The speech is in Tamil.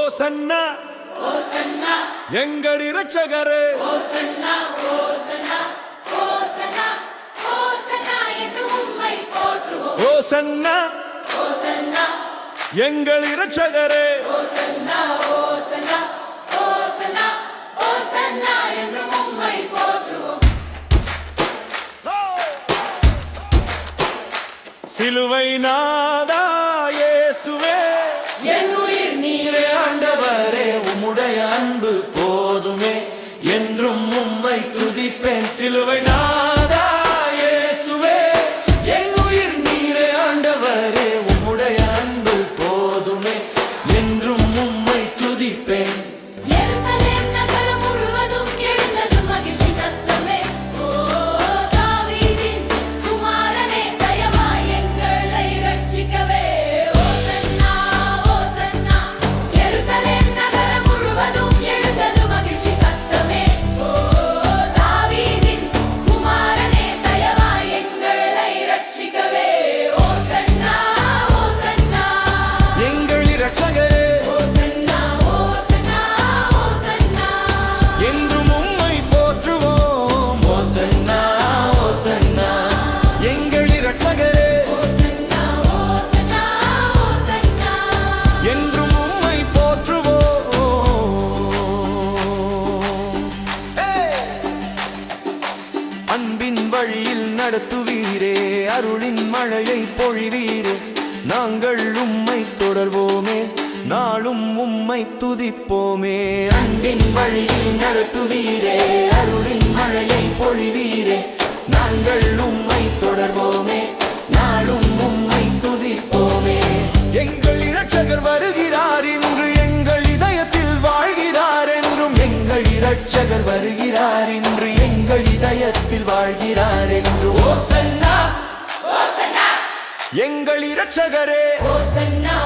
ஓசன்னா ஓசன்னா எங்கள் இரட்சகரே ஓசன்னா ஓசன்னா ஓசன்னா ஓசன்னா என்று உம்மை போற்றுவோம் ஓசன்னா ஓசன்னா எங்கள் இரட்சகரே ஓசன்னா ஓசன்னா ஓசன்னா ஓசன்னா என்று உம்மை போற்றுவோம் சிலுவை நாதா இயேசுவே என் உயிர் நீரே ஆண்டவரே உம்முடைய அன்பு போதுமே என்றும் உம்மை துதிப்பேன் சிலுவை நாதா இயேசுவே என் உயிர் நீரே ஆண்டவரே உம்முடைய அன்பு போதுமே என்றும் உம்மை துதிப்பேன் எருசலேம் நகரம் முழுவதும் எழுந்தது மகிழ்ச்சி சத்தமே ஓ தாவீதின் குமாரனே தயவாய் எங்களை ரட்சிக்கவே ஓசன்னா ஓசன்னா எருசலேம் நகரம் முழுவதும் எழுந்தது மகிழ்ச்சி சத்தமே ஓ தாவீதின் குமாரனே தயவாய் எங்களை ரட்சிக்கவே ஓசன்னா ஓசன்னா எங்கள் இரட்சகரே ஓசன்னா ஓசன்னா ஓசன்னா என்றும் உம்மை போற்றுவோம் ஓசன்னா ஓசன்னா எங்கள் இரட்சகரே ஓசன்னா ஓசன்னா ஓசன்னா என்றும் உம்மை போற்றுவோம் அன்பின் வழியில் நடத்துவீரே அருளின் மழையை பொழிவீரே நாங்கள் உம்மை தொடர்வோமே நாளும் உம்மை துதிப்போமே அன்பின் வழியில் நடத்துவீரே அருளின் மழையை பொழிவீரே நாங்கள் உம்மை தொடர்வோமே நாளும் உம்மை துதிப்போமே எங்கள் இரட்சகர் வருகிறார் இன்று எங்கள் இதயத்தில் வாழ்கிறார் என்றும் எங்கள் இரட்சகர் வருகிறார் இன்று எங்கள் இதயத்தில் வாழ்கிறார் என்று ஓசன்னா ஓசன்னா எங்கள் இரட்சகரே ஓசன்னா